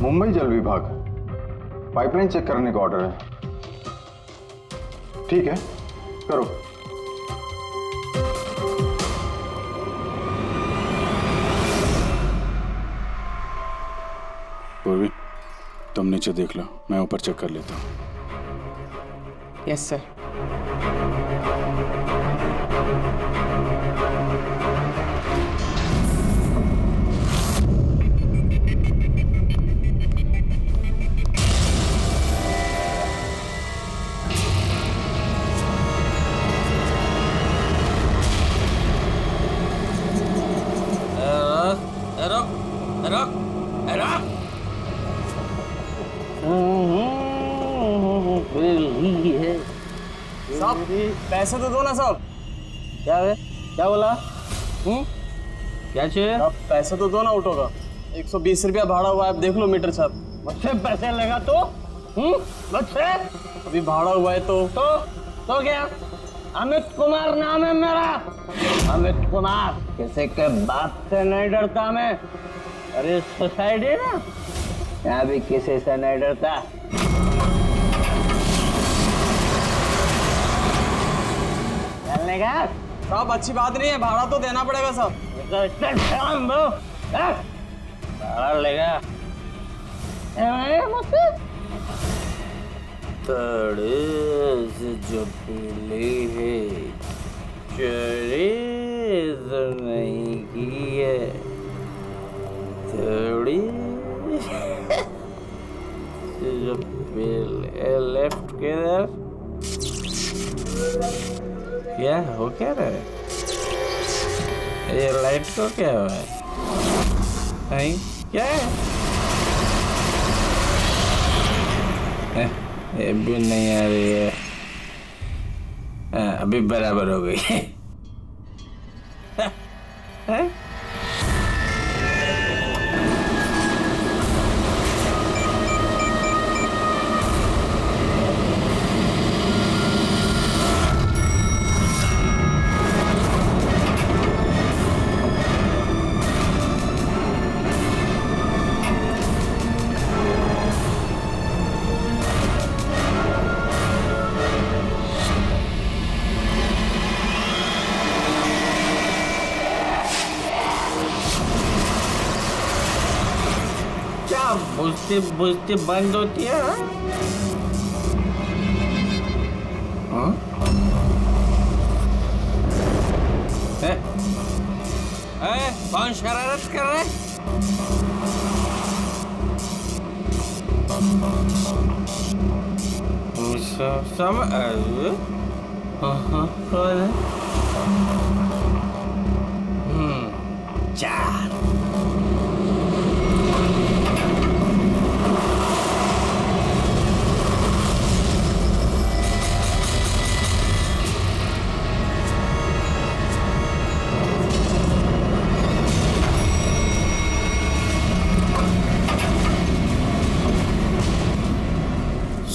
मुंबई जल विभाग, pipeline check करने का ऑर्डर है। ठीक है, करो। पूर्वी, तुम नीचे देख लो, मैं ऊपर चेक कर लेता हूँ। Yes sir. साहब पैसे तो दो ना साहब। क्या है? क्या बोला? क्या चाहिए? आप पैसे तो दो ना ऑटो का। 120 रुपया भाड़ा हुआ है, आप देख लो मीटर साहब। मुझसे पैसे लेगा तो? मुझसे? अभी भाड़ा हुआ है तो क्या? अमित कुमार नाम है मेरा। अमित कुमार, किसी के बाप से नहीं डरता मैं। अरे सोसाइटी ना, यहाँ भी किसी से नहीं डरता। चलने का? साहब अच्छी बात नहीं है, भाड़ा तो देना पड़ेगा साहब। भाड़ा लेगा मुझसे? थोड़ी से जो पीली है, चोरी तो नहीं की है, थोड़ी से जो पीली लेफ्ट किधर? क्या हो क्या रहा है? ये लाइट को क्या हुआ है? नहीं क्या है? ये भी नहीं आ रही है। अभी बराबर हो गई। है? बुझती बंद होती है। हाँ? कौन शरारत कर रहा है? कौन है? चार।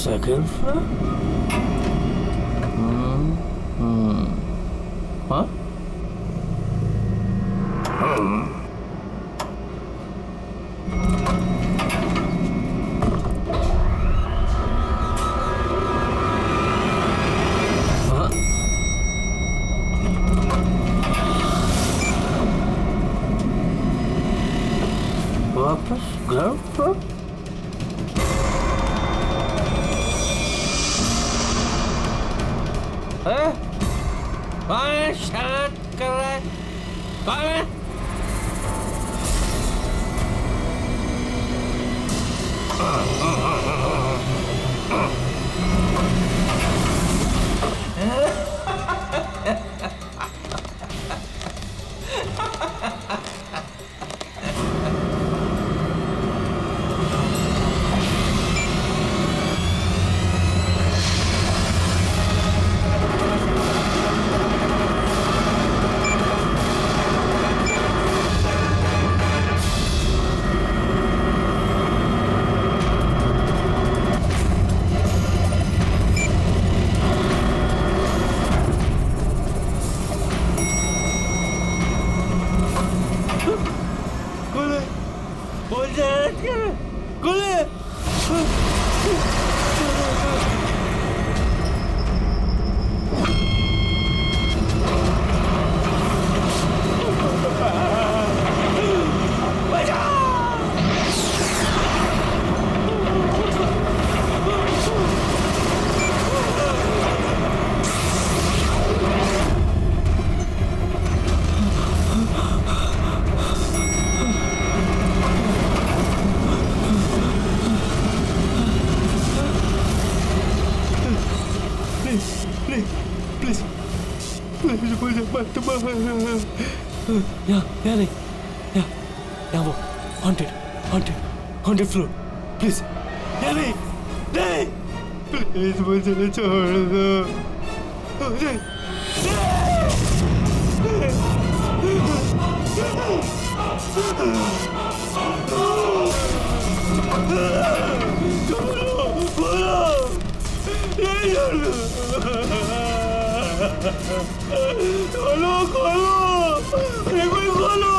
Second floor? Huh? वापस ग्राउंड फ्लोर? कौन है शरारत कर रहा है? कौन है? यहाँ नहीं, यहाँ वो हॉन्टेड फ्लोर, प्लीज यहाँ नहीं, प्लीज मुझे छोड़ दो, नहीं, खोलो, अरे कोई खोलो,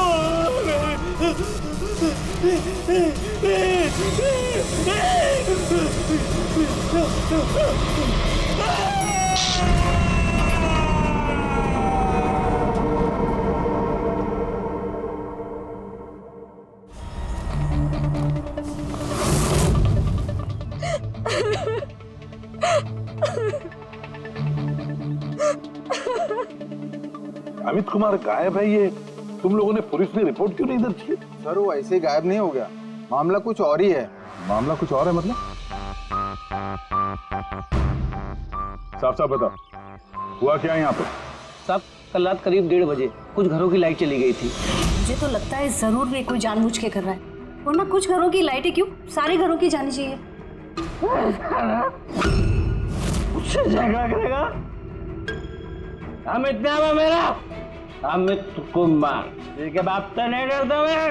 अमित कुमार गायब है। ये तुम लोगों ने पुलिस में रिपोर्ट क्यों नहीं दर्ज की? सर वो ऐसे ही गायब नहीं हो गया, मामला कुछ और ही है। मामला कुछ और है मतलब? साफ साफ बताओ, हुआ क्या यहाँ पे? साहब कल रात करीब 1:30 बजे कुछ घरों की लाइट चली गई थी। मुझे तो लगता है जरूर भी कोई जानबूझ के कर रहा है, वरना कुछ घरों की लाइटें क्यों, सारे घरों की जानी चाहिए। उससे झगड़ा करेगा? अमित नाम है मेरा, अमित कुमार। इसके बाप से नहीं डरता मैं।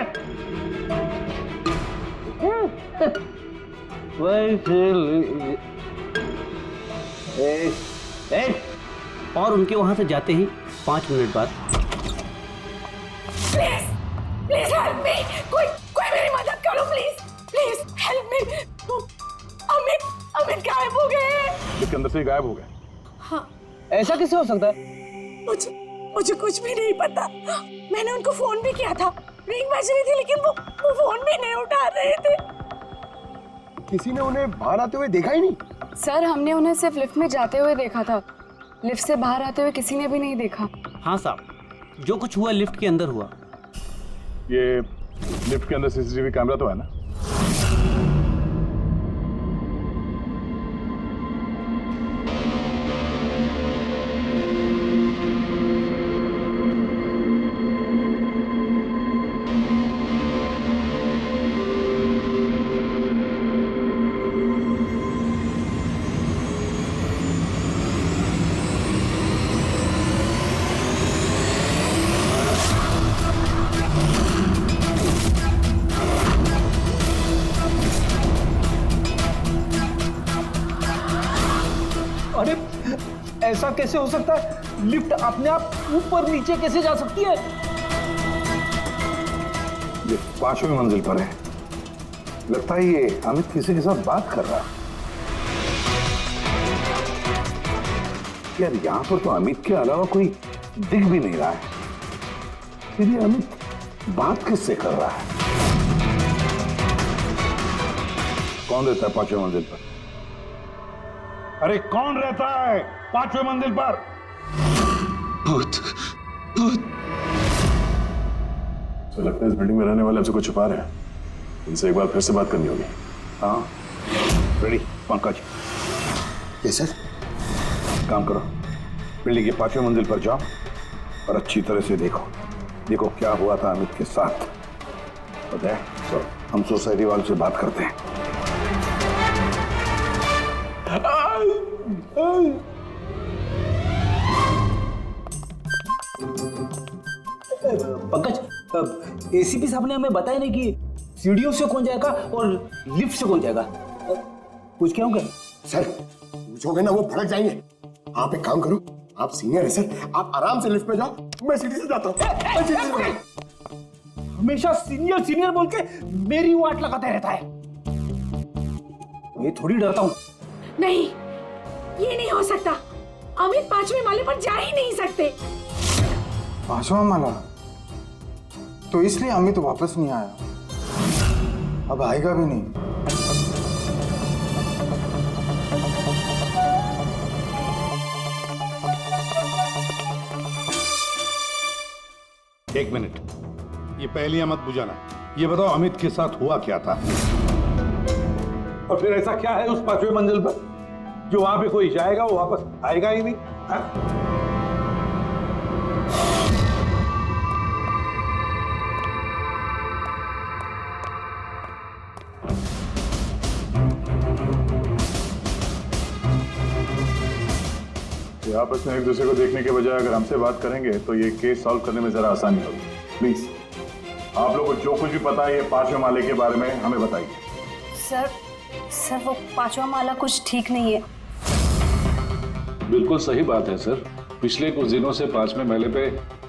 और उनके वहां से जाते ही 5 मिनट बाद प्लीज हेल्प मी, कोई मेरी मदद करो प्लीज हेल्प मी। अमित गायब हो गए। इसके अंदर से ही गायब हो गए? हाँ। ऐसा कैसे हो सकता है? मुझे कुछ भी नहीं पता। मैंने उनको फोन भी किया था, रिंग बज रही थी, लेकिन वो फोन भी नहीं उठा रहे थे। किसी ने उन्हें बाहर आते हुए देखा ही नहीं? सर हमने उन्हें सिर्फ लिफ्ट में जाते हुए देखा था, लिफ्ट से बाहर आते हुए किसी ने भी नहीं देखा। हाँ साहब, जो कुछ हुआ लिफ्ट के अंदर हुआ। ये लिफ्ट के अंदर सीसीटीवी कैमरा तो है ना? अरे ऐसा कैसे हो सकता है? लिफ्ट अपने आप ऊपर नीचे कैसे जा सकती है? ये 5वीं मंजिल पर है। लगता है ये अमित किसी के साथ बात कर रहा है। यार यहाँ पर तो अमित के अलावा कोई दिख भी नहीं रहा है। फिर ये अमित बात किससे कर रहा है? कौन रहता है 5वीं मंजिल पर? अरे कौन रहता है 5वीं मंजिल पर? भूत भूत। तो लगता है इस बिल्डिंग में रहने वाले हमसे कुछ छुपा रहे हैं। इनसे एक बार फिर से बात करनी होगी। हाँ रेडी पंकज? Yes sir. काम करो, बिल्डिंग के 5वीं मंजिल पर जाओ और अच्छी तरह से देखो क्या हुआ था अमित के साथ। पता है तो हम सोसाइटी वालों से बात करते हैं। पंकज, एसीपी साहब ने हमें बताया नहीं कि सीढ़ियों से कौन जाएगा और लिफ्ट से कौन जाएगा। कुछ क्या होगा सर? पूछोगे ना वो भड़क जाएंगे। आप एक काम करो, आप सीनियर है सर, आप आराम से लिफ्ट में जाओ, मैं सीढ़ी से जाता हूँ। हमेशा सीनियर सीनियर बोल के मेरी वाट लगाते रहता है। ये थोड़ी डरता हूँ। नहीं, ये नहीं हो सकता। अमित 5वें माले पर जा ही नहीं सकते। 5वां माला? तो इसलिए अमित वापस नहीं आया, अब आएगा भी नहीं। एक मिनट, ये पहलियां मत बुझाना। ये बताओ अमित के साथ हुआ क्या था? और फिर ऐसा क्या है उस 5वें मंजिल पर जो वहां पे कोई जाएगा वो वापस आएगा ही नहीं? हाँ? ये आपस में एक दूसरे को देखने के बजाय अगर हमसे बात करेंगे तो ये केस सॉल्व करने में जरा आसानी होगी। प्लीज आप लोग को जो कुछ भी पता है ये 5वें माले के बारे में हमें बताइए। सर वो 5वां माला कुछ ठीक नहीं है। बिल्कुल सही बात है सर। पिछले कुछ दिनों से 5वें माले पे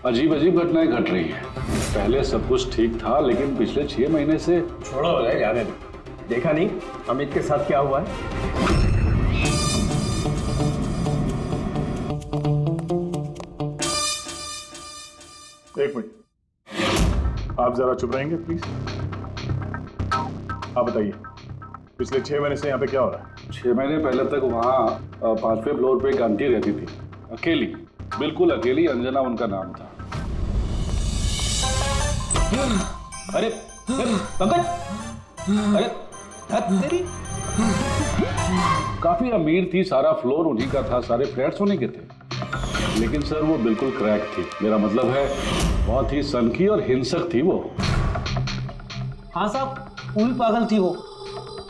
अजीब अजीब घटनाएं घट रही हैं। पहले सब कुछ ठीक था लेकिन पिछले 6 महीने से। छोड़ो हो जाने दो। देखा नहीं अमित के साथ क्या हुआ है? एक मिनट, आप जरा चुप रहेंगे प्लीज। आप बताइए पिछले 6 महीने से यहाँ पे क्या हो रहा है? 6 महीने पहले तक वहाँ 5वें फ्लोर पे एक आंटी रहती थी, अकेली, बिल्कुल अकेली। अंजना उनका नाम था। अरे पंकज, अरे तेरी काफी अमीर थी, सारा फ्लोर उन्हीं का था, सारे फ्लैट्स उन्हीं के थे। लेकिन सर वो बिल्कुल क्रैक थी। मेरा मतलब है बहुत ही सनकी और हिंसक थी वो। हाँ साहब, पूरी पागल थी वो।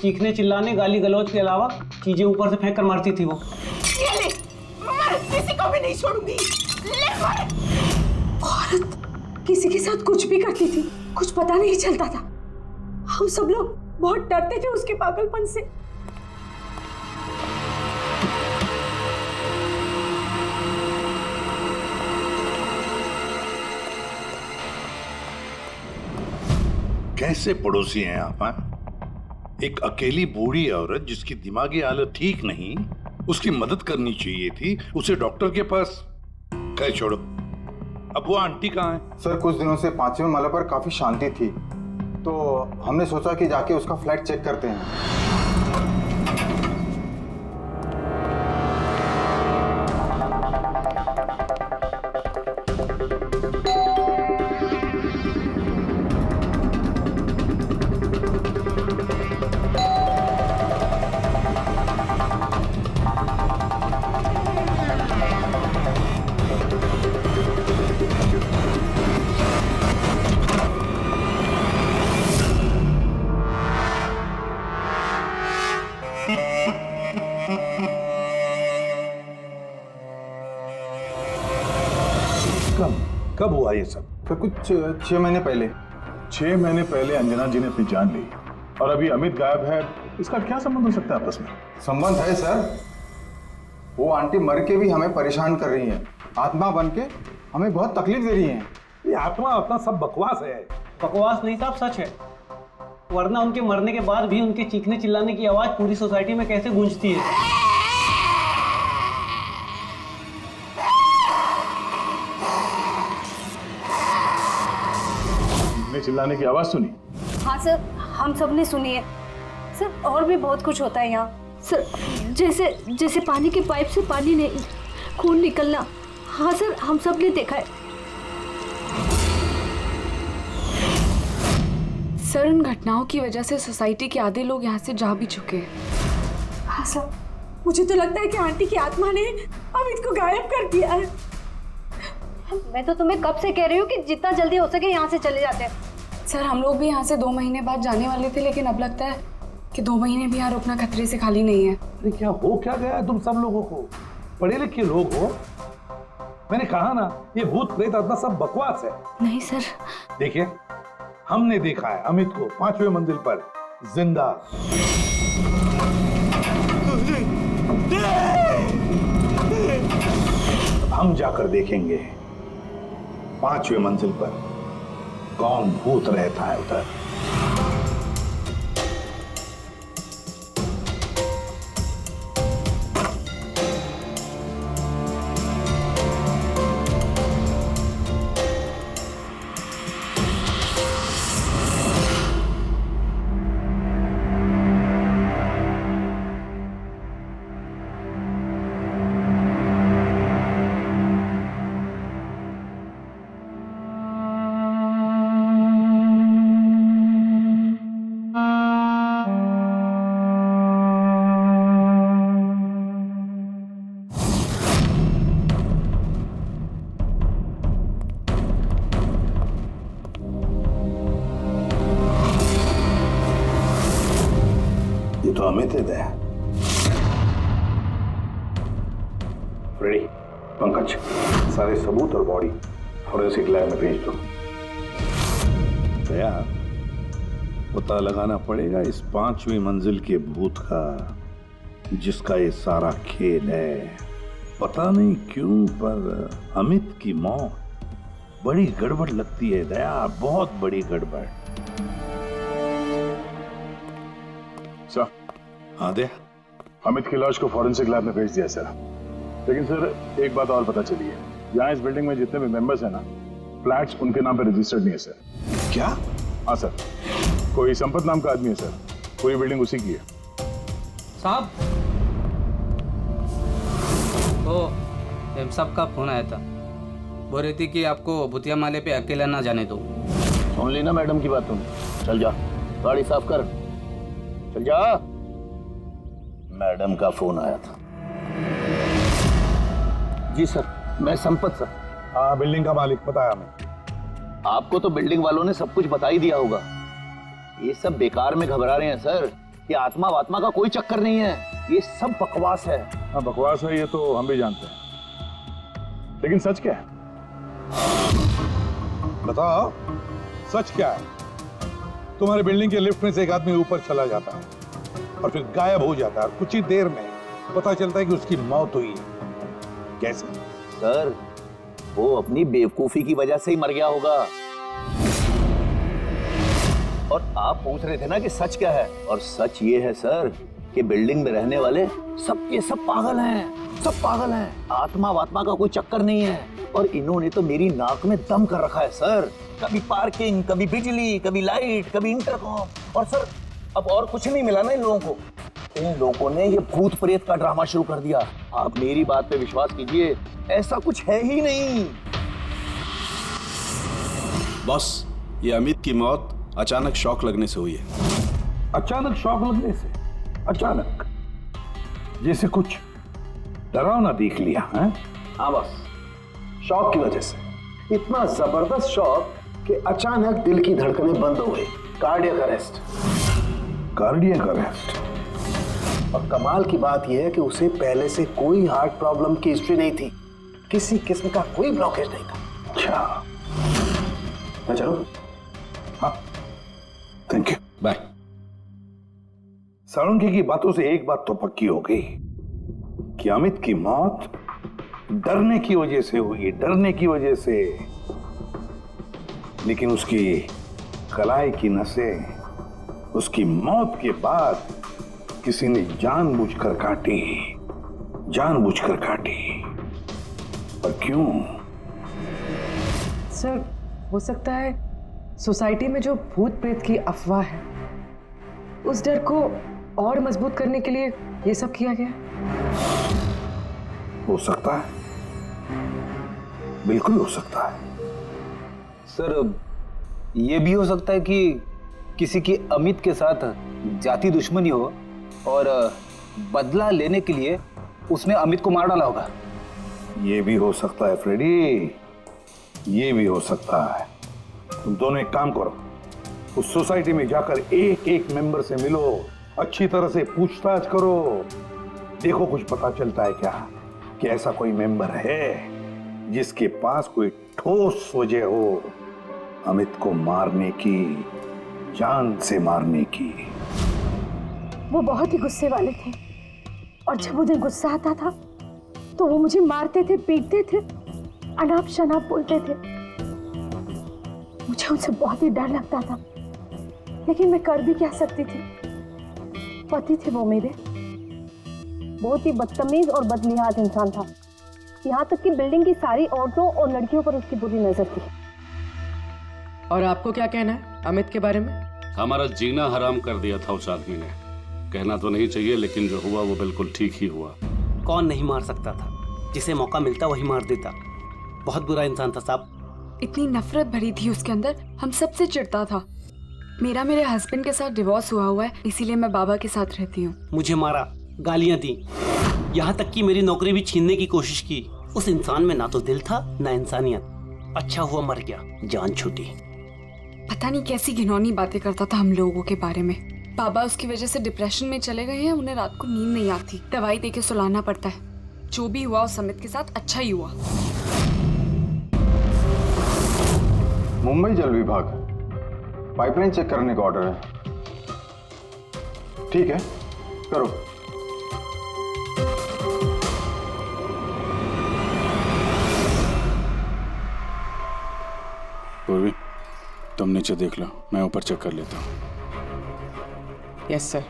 चीखने चिल्लाने गाली गलौज के अलावा चीजें ऊपर से फेंक कर मारती थी वो। ये ले, मैं किसी को भी नहीं छोड़ूंगी। ले मार। औरत किसी के साथ कुछ भी करती थी, कुछ पता नहीं चलता था। हम सब लोग बहुत डरते थे उसके पागलपन से। कैसे पड़ोसी हैं आप? हाँ? एक अकेली बूढ़ी औरत जिसकी दिमागी हालत ठीक नहीं, उसकी मदद करनी चाहिए थी, उसे डॉक्टर के पास कह छोड़ो। अब वो आंटी कहाँ है? सर कुछ दिनों से 5वें माला पर काफी शांति थी, तो हमने सोचा कि जाके उसका फ्लैट चेक करते हैं। कब हुआ ये सब? फिर कुछ 6 महीने पहले। 6 महीने पहले अंजना जी ने अपनी जान ली और अभी अमित गायब है। इसका क्या संबंध हो सकता है आपस में? संबंध है सर। वो आंटी मर के भी हमें परेशान कर रही है, आत्मा बन के हमें बहुत तकलीफ दे रही है। ये आत्मा अपना सब बकवास है। बकवास नहीं साहब, सच है। वरना उनके मरने के बाद भी उनके चीखने चिल्लाने की आवाज पूरी सोसाइटी में कैसे गूंजती है। चिल्लाने की आवाज सुनी? हाँ सर, हम सब ने सुनी है सर। और भी बहुत कुछ होता है यहाँ सर, जैसे पानी के पाइप से पानी नहीं, खून निकलना। हाँ सर, हम सब ने देखा है। सर उन घटनाओं की वजह से सोसाइटी के आधे लोग यहाँ से जा भी चुके हैं। हाँ सर, मुझे तो लगता है कि आंटी की आत्मा ने अमित को गायब कर दिया है। मैं तो तुम्हें कब से कह रही हूँ कि जितना जल्दी हो सके यहाँ से चले जाते हैं। सर हम लोग भी यहाँ से 2 महीने बाद जाने वाले थे, लेकिन अब लगता है कि 2 महीने भी यहाँ रुकना खतरे से खाली नहीं है। अरे क्या हो क्या गया है तुम सब लोगों को? पढ़े लिखे लोग हो। मैंने कहा ना, ये भूत प्रेत आत्मा सब बकवास है। नहीं सर। देखिए, हमने देखा है अमित को 5वें मंजिल पर जिंदा। हम जाकर देखेंगे 5वें मंजिल पर कौन भूत रहता है उधर। तो अमित है दया। रेडी पंकज, सारे सबूत और बॉडी फॉरेंसिक लैब में भेज दो। दया, पता लगाना पड़ेगा इस 5वीं मंजिल के भूत का जिसका ये सारा खेल है। पता नहीं क्यों पर अमित की मौत बड़ी गड़बड़ लगती है दया, बहुत बड़ी गड़बड़। सर। हाँ दया। अमित की लाश को फॉरेंसिक लैब में भेज दिया सर। लेकिन सर एक बात और पता चली है, यहाँ इस बिल्डिंग में जितने भी मेंबर्स हैं ना, फ्लैट्स उनके नाम पे रजिस्टर्ड नहीं है सर। क्या? हाँ सर, कोई संपत नाम का आदमी है सर, पूरी बिल्डिंग उसी की है। साहब, तो एम साहब का फोन आया था, बोल रही थी कि आपको भूतिया माले पे अकेला ना जाने दो। सुन ली ना मैडम की बात तुम? चल जा, गाड़ी साफ कर, चल जा। मैडम का फोन आया था। जी सर, मैं संपत सर। हाँ, बिल्डिंग का मालिक बताया हमें। आपको तो बिल्डिंग वालों ने सब कुछ बता ही दिया होगा। ये सब बेकार में घबरा रहे हैं सर। ये आत्मा वात्मा का कोई चक्कर नहीं है, ये सब बकवास है। हाँ बकवास है ये तो हम भी जानते हैं, लेकिन सच क्या है? बताओ सच क्या है? तुम्हारे बिल्डिंग के लिफ्ट में से एक आदमी ऊपर चला जाता है और फिर गायब हो जाता है और कुछ ही देर में पता चलता है कि उसकी मौत हुई है। कैसे? सर, वो अपनी बेवकूफी की वजह से ही मर गया होगा। और आप पूछ रहे थे ना कि सच क्या है, और सच ये है सर कि बिल्डिंग में रहने वाले सब के सब पागल हैं, सब पागल हैं। आत्मा वात्मा का कोई चक्कर नहीं है। और इन्होंने तो मेरी नाक में दम कर रखा है सर। कभी पार्किंग, कभी बिजली, कभी लाइट, कभी इंटरकॉम। और सर अब और कुछ नहीं मिला ना इन लोगों को। इन लोगों ने ये भूत प्रेत का ड्रामा शुरू कर दिया। आप मेरी बात पे विश्वास कीजिए, ऐसा कुछ है ही नहीं। बॉस, ये अमित की मौत अचानक शॉक लगने से हुई है। अचानक शॉक लगने से? अचानक? जैसे कुछ डरावना देख लिया है? हाँ बस, शॉक की वजह से। इतना जबरदस्त शॉक कि अचानक दिल की धड़कनें बंद हो गई। Cardiac arrest. Cardiac arrest? और कमाल की बात यह है कि उसे पहले से कोई हार्ट प्रॉब्लम की हिस्ट्री नहीं थी, किसी किस्म का कोई ब्लॉकेज नहीं था। अच्छा, मैं चलूं? हाँ, थैंक यू, बाय। साळुंखे की बातों से एक बात तो पक्की हो गई कि अमित की मौत डरने की वजह से हुई, डरने की वजह से। लेकिन उसकी कलाई की नसें उसकी मौत के बाद किसी ने जानबूझकर काटी, जानबूझकर काटी। पर क्यों? सर, हो सकता है सोसाइटी में जो भूत प्रेत की अफवाह है, उस डर को और मजबूत करने के लिए ये सब किया गया। हो सकता है, बिल्कुल हो सकता है। सर, ये भी हो सकता है कि किसी की अमित के साथ जाति दुश्मनी हो और बदला लेने के लिए उसने अमित को मार डाला होगा। ये भी हो सकता है फ्रेडी, ये भी हो सकता है। तुम दोनों एक काम करो, उस सोसाइटी में जाकर एक एक मेंबर से मिलो, अच्छी तरह से पूछताछ करो, देखो कुछ पता चलता है क्या कि ऐसा कोई मेंबर है जिसके पास कोई ठोस वजह हो अमित को मारने की, जान से मारने की। वो बहुत ही गुस्से वाले थे और जब उन्हें गुस्सा आता था तो वो मुझे मारते थे, पीटते थे, अनाप शनाप बोलते थे। मुझे उनसे बहुत ही डर लगता था, लेकिन मैं कर भी क्या सकती थी। पति थे वो मेरे। बहुत ही बदतमीज और बदलिहाज इंसान था। यहाँ तक कि बिल्डिंग की सारी औरतों और लड़कियों पर उसकी बुरी नजर थी। और आपको क्या कहना है अमित के बारे में? हमारा जीना हराम कर दिया था उस आदमी ने। कहना तो नहीं चाहिए, लेकिन जो हुआ वो बिल्कुल ठीक ही हुआ। कौन नहीं मार सकता था? जिसे मौका मिलता वही मार देता। बहुत बुरा इंसान था साहब। इतनी नफरत भरी थी उसके अंदर, हम सबसे चिढ़ता था। मेरे हस्बैंड के साथ डिवोर्स हुआ है, इसीलिए मैं बाबा के साथ रहती हूँ। मुझे मारा, गालियां दी, यहाँ तक कि मेरी नौकरी भी छीनने की कोशिश की। उस इंसान में ना तो दिल था ना इंसानियत। अच्छा हुआ मर गया, जान छूटी। पता नहीं कैसी घिनौनी बातें करता था हम लोगों के बारे में। बाबा उसकी वजह से डिप्रेशन में चले गए हैं। उन्हें रात को नींद नहीं आती, दवाई देके सुलाना पड़ता है। जो भी हुआ उस अमित के साथ अच्छा ही हुआ। मुंबई जल विभाग, पाइपलाइन चेक करने का ऑर्डर है। ठीक है, करो। पूर्वी, तुम नीचे देख लो, मैं ऊपर चेक कर लेता हूँ। Yes sir.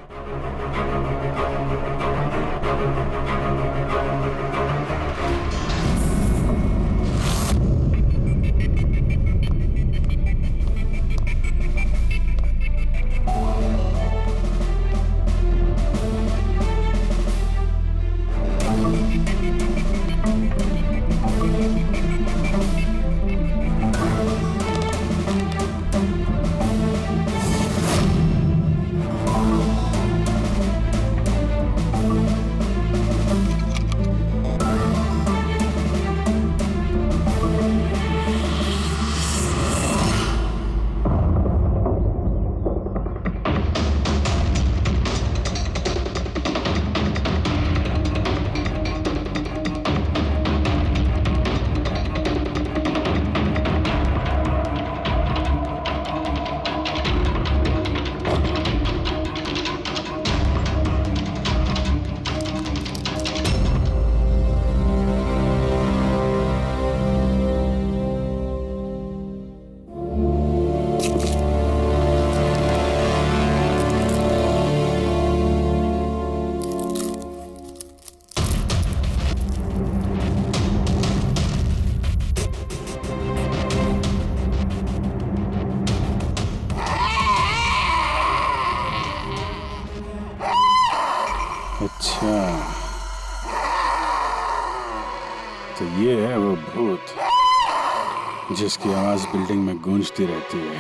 अच्छा, तो ये है वो भूत जिसकी आवाज बिल्डिंग में गूंजती रहती है।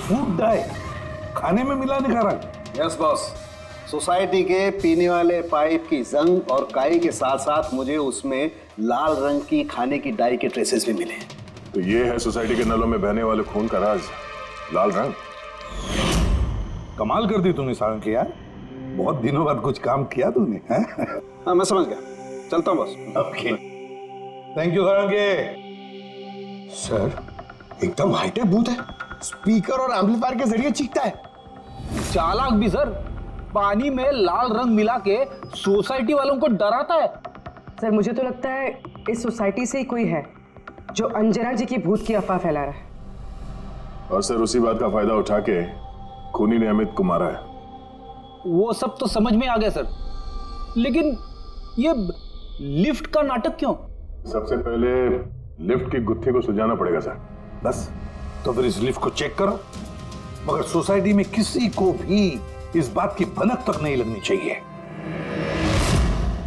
फूड डाई खाने में मिलाने का रंग। यस बॉस, सोसाइटी के पीने वाले पाइप की जंग और काई के साथ साथ मुझे उसमें लाल रंग की खाने की डाई के ट्रेसेस भी मिले। तो ये है सोसाइटी के नलों में बहने वाले खून का राज, लाल रंग। कमाल कर दी तूने सारंग के यार, बहुत दिनों बाद कुछ काम किया तूने। हाँ मैं समझ गया, चलता हूँ boss. Okay, thank you Sarang के। सर एकदम हाईटेक बूथ है, स्पीकर और एम्पलीफायर के जरिए चीखता है। चालाक भी सर, पानी में लाल रंग मिला के सोसाइटी वालों को डराता है। सर मुझे तो लगता है इस सोसाइटी से ही कोई है जो अंजना जी की भूत की अफवाह फैला रहा है। और सर उसी बात का फायदा उठा के खूनी ने अमित को मारा है। वो सब तो समझ में आ गया सर, लेकिन ये लिफ्ट का नाटक क्यों? सबसे पहले लिफ्ट की गुत्थी को सुलझाना पड़ेगा सर। बस तो फिर इस लिफ्ट को चेक करो, मगर सोसाइटी में किसी को भी इस बात की भनक तक नहीं लगनी चाहिए।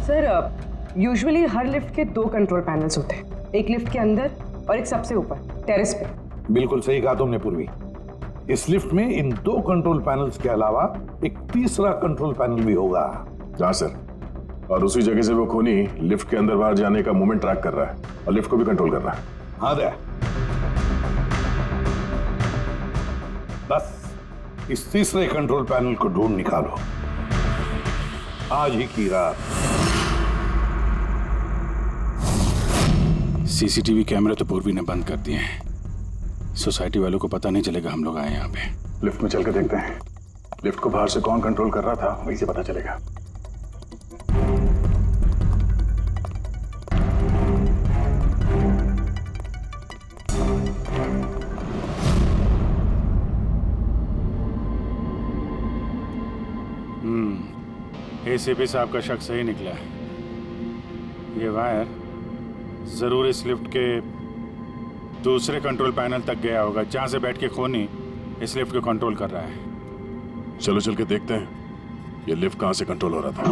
सर यूजुअली हर लिफ्ट के 2 कंट्रोल पैनल्स होते हैं, एक लिफ्ट के अंदर और एक सबसे ऊपर टेरेस पे। बिल्कुल सही कहा तुमने पूर्वी। इस लिफ्ट में इन 2 कंट्रोल पैनल्स के अलावा एक तीसरा कंट्रोल पैनल भी होगा। हाँ सर, और उसी जगह से वो खूनी लिफ्ट के अंदर बाहर जाने का मूवमेंट ट्रैक कर रहा है और लिफ्ट को भी कंट्रोल कर रहा है। हाँ दे, बस इस तीसरे कंट्रोल पैनल को ढूंढ निकालो आज ही की रात। सीसीटीवी कैमरे तो पूर्वी ने बंद कर दिए हैं, सोसाइटी वालों को पता नहीं चलेगा हम लोग आए यहाँ पे। लिफ्ट में चल के देखते हैं, लिफ्ट को बाहर से कौन कंट्रोल कर रहा था वहीं से पता चलेगा। एसीपी साहब का शक सही निकला। ये वायर जरूर इस लिफ्ट के दूसरे कंट्रोल पैनल तक गया होगा, जहां से बैठ के खूनी इस लिफ्ट को कंट्रोल कर रहा है। चलो चल के देखते हैं ये लिफ्ट कहां से कंट्रोल हो रहा था।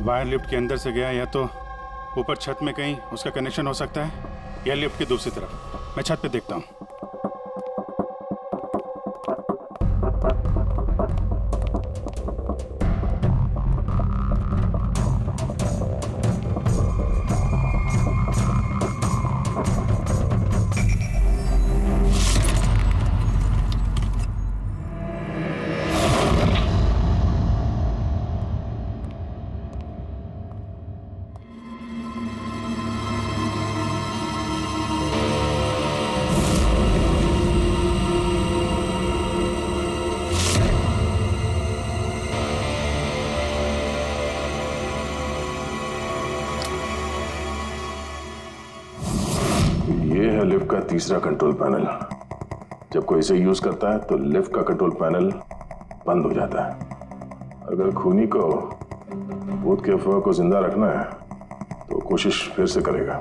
वायर लिफ्ट के अंदर से गया या तो ऊपर छत में कहीं उसका कनेक्शन हो सकता है या लिफ्ट की दूसरी तरफ। मैं छत पे देखता हूँ। ये है लिफ्ट का तीसरा कंट्रोल पैनल। जब कोई इसे यूज करता है तो लिफ्ट का कंट्रोल पैनल बंद हो जाता है। अगर खूनी को भूत के अफवाह को जिंदा रखना है तो कोशिश फिर से करेगा।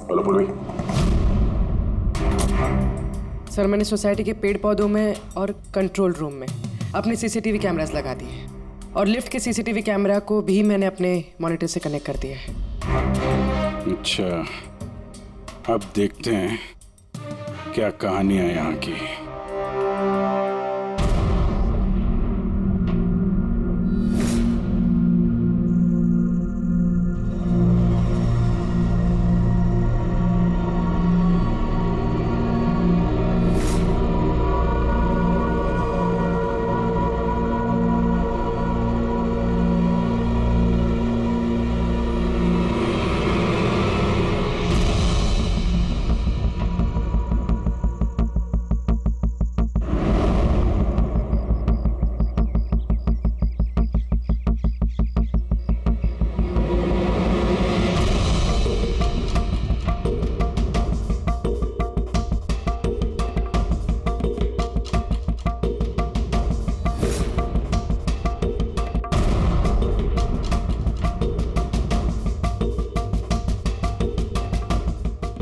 हेलो पुलवी। सर मैंने सोसाइटी के पेड़ पौधों में और कंट्रोल रूम में अपने सीसीटीवी कैमरास लगा दिए हैं और लिफ्ट के सीसीटीवी कैमरा को भी मैंने अपने मॉनिटर से कनेक्ट कर दिया है। अच्छा, अब देखते हैं क्या कहानी है यहाँ की।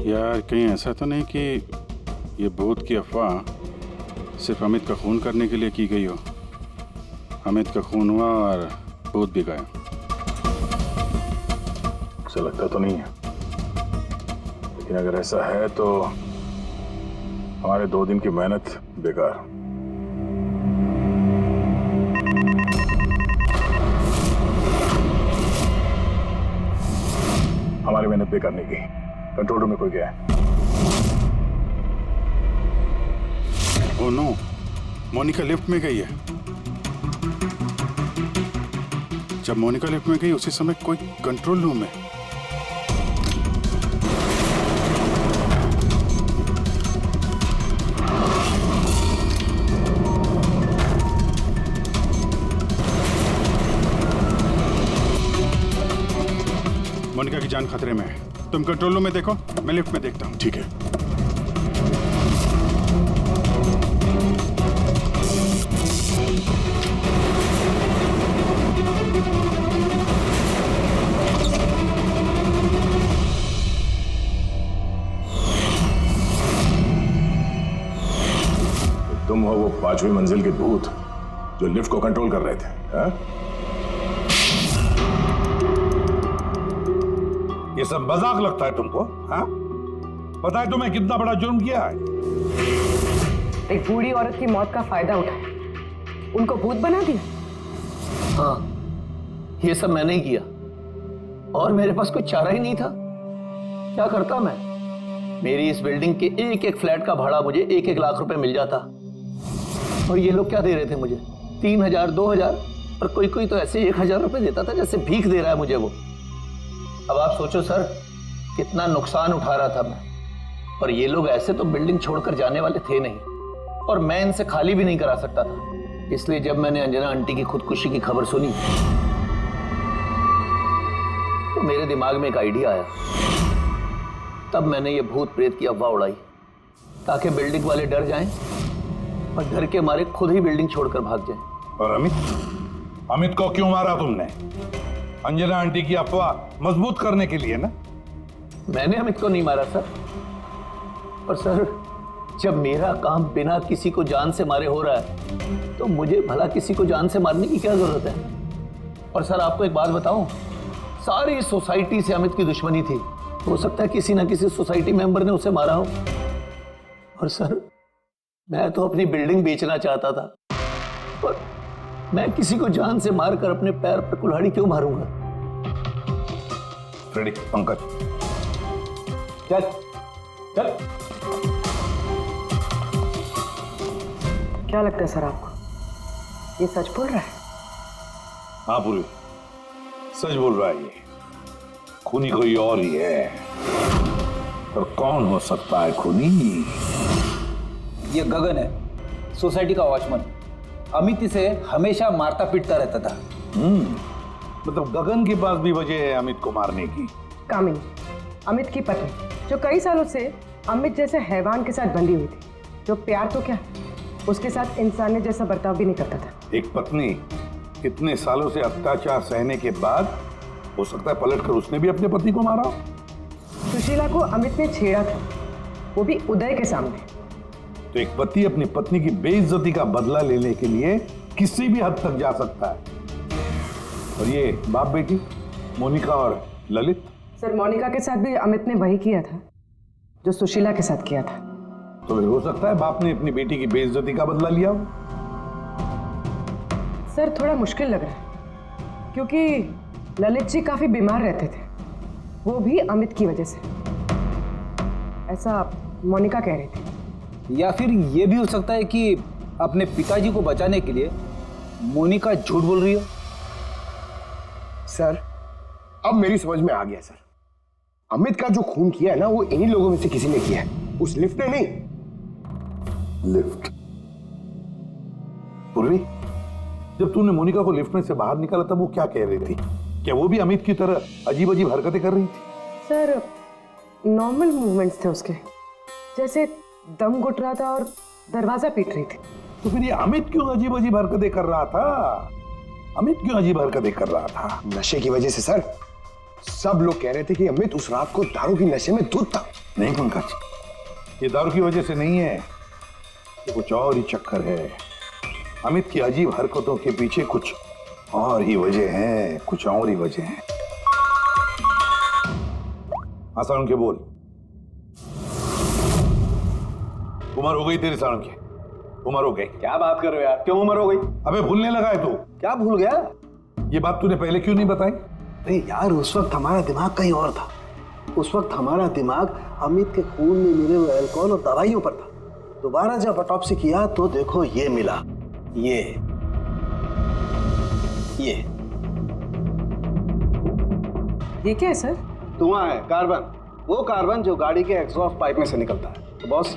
यार कहीं ऐसा तो नहीं कि ये भूत की अफवाह सिर्फ अमित का खून करने के लिए की गई हो। अमित का खून हुआ और भूत भी गए। ऐसा लगता तो नहीं है, लेकिन अगर ऐसा है तो हमारे 2 दिन की मेहनत बेकार। हमारी मेहनत बेकार नहीं गई। कंट्रोल रूम में कोई गया है? ओह नो, मोनिका लिफ्ट में गई है। जब मोनिका लिफ्ट में गई उसी समय कोई कंट्रोल रूम में। मोनिका की जान खतरे में है। तुम कंट्रोल रूम में देखो, मैं लिफ्ट में देखता हूँ। ठीक है। तुम हो वो 5वीं मंजिल के भूत जो लिफ्ट को कंट्रोल कर रहे थे, हाँ? ये सब मजाक लगता है तुमको? हाँ? पता है तुम्हें कितना बड़ा जुर्म किया है? एक बूढ़ी औरत की मौत का फायदा उठाया, उनको भूत बना दिया। हाँ, ये सब मैंने ही किया और मेरे पास कोई चारा ही नहीं था। क्या करता मैं? मेरी इस बिल्डिंग के एक एक फ्लैट का भाड़ा मुझे 1-1 लाख रुपए मिल जाता और ये लोग क्या दे रहे थे मुझे? 3000, 2000 और कोई कोई तो ऐसे 1000 रुपए देता था जैसे भीख दे रहा है मुझे वो। अब आप सोचो सर, कितना नुकसान उठा रहा था मैं। और ये लोग ऐसे तो बिल्डिंग छोड़कर जाने वाले थे नहीं और मैं इनसे खाली भी नहीं करा सकता था। इसलिए जब मैंने अंजना आंटी की खुदकुशी की खबर सुनी तो मेरे दिमाग में एक आइडिया आया। तब मैंने ये भूत प्रेत की अफवाह उड़ाई ताकि बिल्डिंग वाले डर जाएं और डर के मारे खुद ही बिल्डिंग छोड़कर भाग जाएं। और अमित को क्यों मारा तुमने? अंजना आंटी की अफवाह मजबूत करने के लिए ना? मैंने अमित को नहीं मारा सर। पर सर, जब मेरा काम बिना किसी को जान से मारे हो रहा है तो मुझे भला किसी को जान से मारने की क्या जरूरत है? और सर आपको एक बात बताऊं, सारी सोसाइटी से अमित की दुश्मनी थी। हो सकता है किसी ना किसी सोसाइटी मेंबर ने उसे मारा हो। और सर मैं तो अपनी बिल्डिंग बेचना चाहता था, पर मैं किसी को जान से मारकर अपने पैर पर कुल्हाड़ी क्यों मारूंगा? फ्रेडी, पंकज चल चल। क्या लगता है सर आपको, ये सच बोल रहा है? हाँ पूरी सच बोल रहा है। ये खूनी कोई और ही है, पर कौन हो सकता है खूनी? ये गगन है, सोसाइटी का वॉचमैन। अमित इसे हमेशा मारता पीटता रहता था। मतलब गगन के पास भी वजह है अमित को मारने की। कामिनी, अमित की पत्नी, जो कई सालों से अमित जैसे हैवान के साथ बंधी हुई थी, जो प्यार तो क्या उसके साथ इंसानियत जैसा बर्ताव भी नहीं करता था। एक पत्नी इतने सालों से अत्याचार सहने के बाद हो सकता है पलटकर उसने भी अपने पति को मारा हो। सुशीला को अमित ने छेड़ा था, वो भी उदय के सामने। तो एक पति अपनी पत्नी की बेइज्जती का बदला लेने के लिए किसी भी हद तक जा सकता है। और ये बाप बेटी मोनिका और ललित। सर मोनिका के साथ भी अमित ने वही किया था जो सुशीला के साथ किया था। तो फिर हो सकता है बाप ने अपनी बेटी की बेइज्जती का बदला लिया हो। सर थोड़ा मुश्किल लग रहा है, क्योंकि ललित जी काफी बीमार रहते थे, वो भी अमित की वजह से, ऐसा मोनिका कह रही थी। या फिर ये भी हो सकता है कि अपने पिताजी को बचाने के लिए मोनिका झूठ बोल रही हो। सर अब मेरी समझ में आ गया सर, अमित का जो खून किया है ना, वो इन्हीं लोगों में से किसी ने किया है, उस लिफ्ट ने नहीं। लिफ्ट? पूर्वी, जब तूने मोनिका को लिफ्ट में से बाहर निकाला तब वो क्या कह रही थी? क्या वो भी अमित की तरह अजीब अजीब हरकतें कर रही थी? सर नॉर्मल मूवमेंट्स थे उसके, जैसे दम घुट रहा था और दरवाजा पीट रही थी। तो फिर ये अमित क्यों अजीब अजीब हरकतें कर रहा था? अमित क्यों अजीब हरकतें कर रहा था? नशे की वजह से सर। सब लोग कह रहे थे कि अमित उस रात को दारू की नशे में धुत था। नहीं पंकज, ये दारू की वजह से नहीं है, ये कुछ और ही चक्कर है। अमित की अजीब हरकतों के पीछे कुछ और ही वजह है, कुछ और ही वजह है। आसान के बोल। उम्र हो गई तेरी साळुंखे, उम्र हो गई। क्या बात कर रहे हो यार, क्यों उम्र हो गई? अबे भूलने लगा है तू? क्या भूल गया? ये बात तूने पहले क्यों नहीं बताई? अरे यार उस वक्त हमारा दिमाग कहीं और था। उस वक्त हमारा दिमाग अमित के खून में मिले हुए अल्कोहल और दवाइयों पर था। दोबारा जब ऑटोप्सी किया तो देखो ये मिला, ये क्या है सर? धुआं है, कार्बन। वो कार्बन जो गाड़ी के एग्जॉस्ट पाइप में से निकलता है। तो बॉस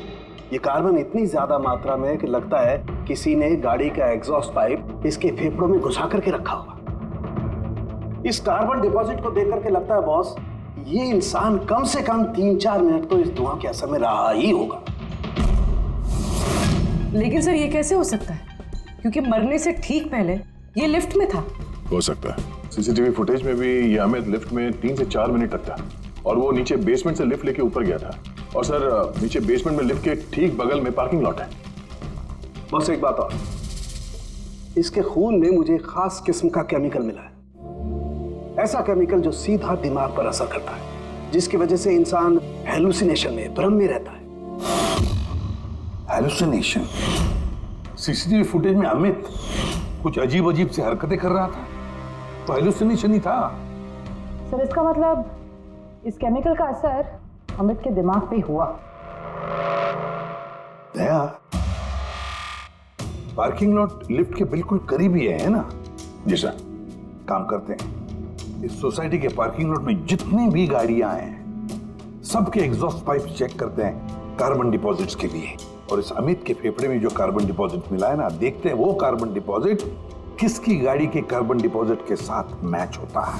ये कार्बन इतनी ज्यादा मात्रा में कि लगता है किसी ने गाड़ी का एग्जॉस्ट पाइप इसके फेफड़ों में घुसा करके रखा होगा। इस कार्बन डिपॉजिट को देख करके लगता है बॉस ये इंसान कम से कम 3-4 मिनट तो इस धुआं के असर में रहा ही होगा। लेकिन सर ये कैसे हो सकता है, क्योंकि मरने से ठीक पहले ये लिफ्ट में था। हो सकता है। सीसीटीवी फुटेज में भी ये अमित लिफ्ट में 3 से 4 मिनट तक था, और वो नीचे बेसमेंट से लिफ्ट लेके ऊपर गया था। और सर नीचे बेसमेंट में लिफ्ट के ठीक बगल में पार्किंग लॉट है। बस एक बात और, इसके खून में मुझे खास किस्म का केमिकल मिला है। ऐसा केमिकल जो सीधा दिमाग पर असर करता है, जिसकी वजह से इंसान हेलुसिनेशन में, भ्रम में रहता है। हेलुसिनेशन? सीसीटीवी फुटेज में अमित कुछ अजीब अजीब से हरकतें कर रहा था, तो हेलुसिनेशन ही था। सर इसका मतलब इस केमिकल का असर अमित के दिमाग पे हुआ। दया, पार्किंग लॉट लिफ्ट के बिल्कुल करीब ही है ना? जी सर। काम करते हैं, इस सोसाइटी के पार्किंग लॉट में जितनी भी गाड़ियां हैं सबके एग्जॉस्ट पाइप चेक करते हैं कार्बन डिपॉजिट्स के लिए। और इस अमित के फेफड़े में जो कार्बन डिपॉजिट मिला है ना, देखते हैं वो कार्बन डिपॉजिट किसकी गाड़ी के कार्बन डिपॉजिट के साथ मैच होता है।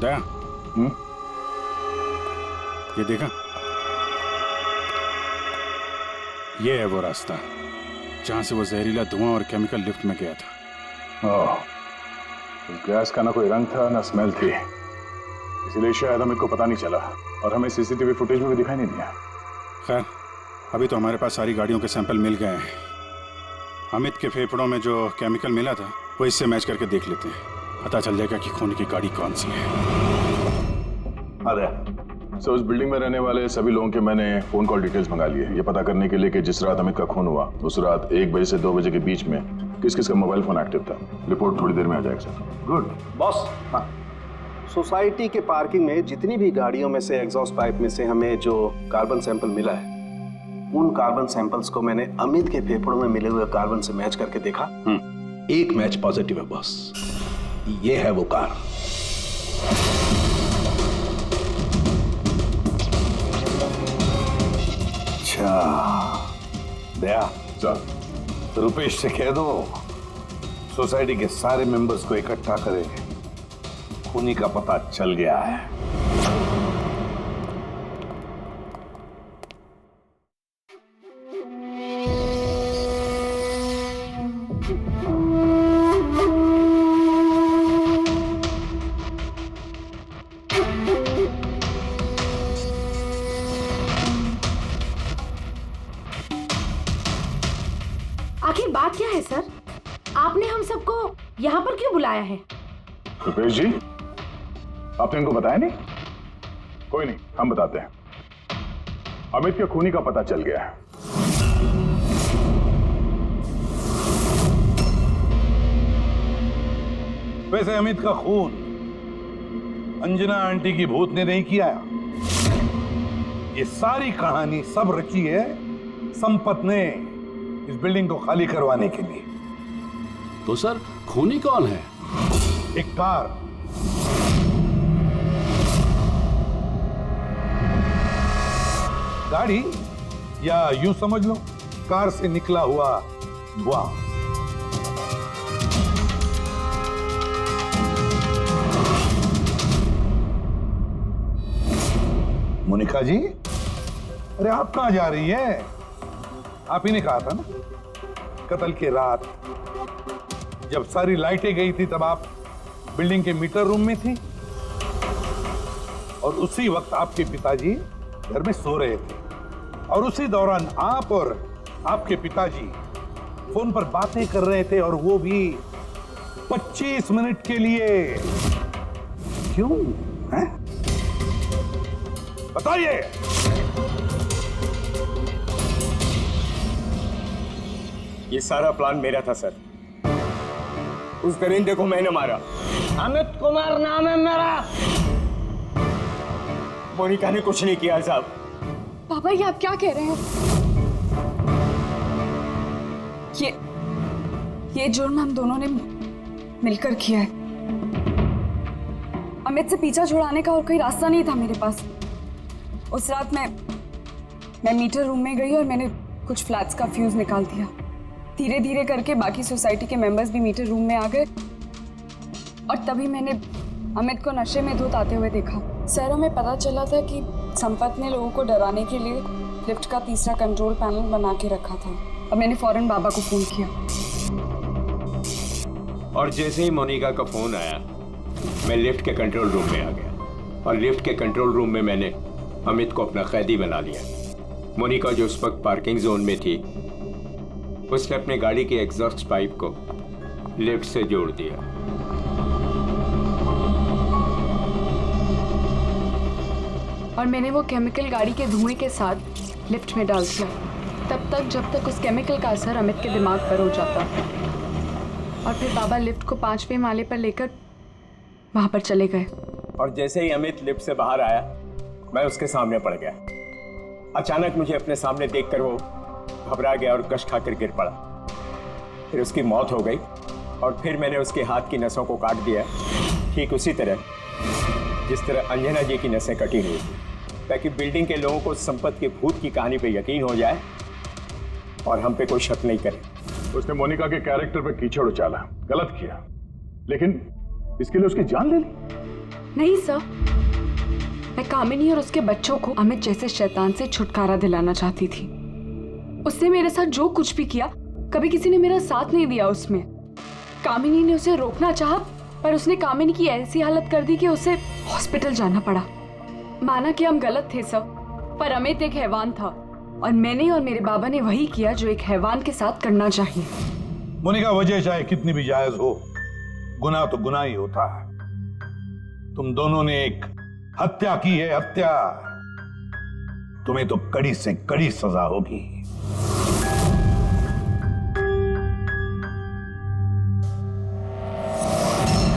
दया, ये देखा, ये है वो रास्ता जहां से वो जहरीला धुआं और केमिकल लिफ्ट में गया था। ओह, उस गैस का ना कोई रंग था ना स्मेल थी, इसलिए शायद हमें को पता नहीं चला और हमें सीसीटीवी फुटेज में भी दिखाई नहीं दिया। खैर, अभी तो हमारे पास सारी गाड़ियों के सैंपल मिल गए हैं। अमित के फेफड़ों में जो केमिकल मिला था वो इससे मैच करके देख लेते हैं, पता चल जाएगा कि खून की गाड़ी कौन सी है। अरे उस बिल्डिंग में रहने वाले सभी लोगों के मैंने फोन कॉल डिटेल्स मंगा लिए, ये पता करने के लिए कि जिस रात अमित का खून हुआ उस रात 1 बजे से 2 बजे के बीच में किस किस का मोबाइल फोन एक्टिव था। रिपोर्ट थोड़ी देर में आ जाएगा सर। Good boss. हाँ, सोसाइटी के पार्किंग में जितनी भी गाड़ियों में से एग्जॉस्ट पाइप में से हमें जो कार्बन सैंपल मिला है, उन कार्बन सैंपल्स को मैंने अमित के फेफड़ों में मिले हुए कार्बन से मैच करके देखा। एक मैच पॉजिटिव है बॉस, ये है वो कार। अच्छा दया सर, रुपेश से कह दो सोसाइटी के सारे मेंबर्स को इकट्ठा करें, खूनी का पता चल गया है। आखिर बात क्या है सर? आपने हम सबको यहाँ पर क्यों बुलाया है? रुपेश जी, आपने इनको बताया नहीं? कोई नहीं, हम बताते हैं। अमित के खूनी का पता चल गया है। वैसे अमित का खून अंजना आंटी की भूत ने नहीं किया। ये सारी कहानी सब रची है संपत ने इस बिल्डिंग को खाली करवाने के लिए। तो सर खूनी कौन है? एक कार, गाड़ी, या यूं समझ लो कार से निकला हुआ धुआं। मोनिका जी, अरे आप कहां जा रही है? आप ही ने कहा था ना कत्ल के रात जब सारी लाइटें गई थी तब आप बिल्डिंग के मीटर रूम में थी और उसी वक्त आपके पिताजी घर में सो रहे थे और उसी दौरान आप और आपके पिताजी फोन पर बातें कर रहे थे और वो भी 25 मिनट के लिए। क्यों है? बताइए। ये सारा प्लान मेरा था सर। उस दरिंदे को मैंने मारा। अमित कुमार नाम है मेरा। मोनिका ने कुछ नहीं किया साहब। पापा ये आप क्या कह रहे हैं? ये जुर्म हम दोनों ने मिलकर किया है। अमित से पीछा छुड़ाने का और कोई रास्ता नहीं था मेरे पास। उस रात मैं मीटर रूम में गई और मैंने कुछ फ्लैट्स का फ्यूज निकाल दिया। धीरे धीरे करके बाकी सोसाइटी के मेंबर्स भी मीटर रूम में आ गए और तभी मैंने अमित को नशे में धुत आते हुए देखा। सर हमें पता चला था कि संपत ने लोगों को डराने के लिए लिफ्ट का तीसरा कंट्रोल पैनल बना के रखा था और मैंने फौरन बाबा को फोन किया। और जैसे ही मोनिका का फोन आया मैं लिफ्ट के कंट्रोल रूम में आ गया और लिफ्ट के कंट्रोल रूम में मैंने अमित को अपना कैदी बना लिया। मोनिका जो उस वक्त पार्किंग जोन में थी उसने अपने गाड़ी के एग्जॉस्ट पाइप को लिफ्ट से जोड़ दिया। और मैंने वो केमिकल गाड़ी के धुएं के साथ लिफ्ट में डाल दिया तब तक जब तक उस केमिकल का असर अमित के दिमाग पर हो जाता। और फिर बाबा लिफ्ट को 5वें माले पर लेकर वहां पर चले गए। और जैसे ही अमित लिफ्ट से बाहर आया मैं उसके सामने पड़ गया। अचानक मुझे अपने सामने देखकर वो घबरा गया और कश खाकर गिर पड़ा। फिर उसकी मौत हो गई और फिर मैंने उसके हाथ की नसों को काट दिया, ठीक उसी तरह जिस तरह अंजना जी की नसें कटी हुई थी, ताकि बिल्डिंग के लोगों को संपत के भूत की कहानी पे यकीन हो जाए और हम पे कोई शक नहीं करे। उसने मोनिका के कैरेक्टर पे कीचड़ उछाला, गलत किया, लेकिन इसके लिए उसकी जान ले ली। नहीं सर, मैं कामिनी और उसके बच्चों को अमित जैसे शैतान से छुटकारा दिलाना चाहती थी। उसने मेरे साथ जो कुछ भी किया कभी किसी ने मेरा साथ नहीं दिया उसमें। कामिनी ने उसे रोकना चाहा, पर उसने कामिनी की ऐसी हालत कर दी कि उसे हॉस्पिटल जाना पड़ा। माना कि हम गलत थे सब, पर अमित एक हैवान था और मैंने और मेरे बाबा ने वही किया जो एक हैवान के साथ करना चाहिए। मोनिका, वजह चाहे कितनी भी जायज हो, गुनाह तो गुनाह ही होता है। तुम दोनों ने एक हत्या की है, हत्या। तुम्हें तो कड़ी से कड़ी सजा होगी।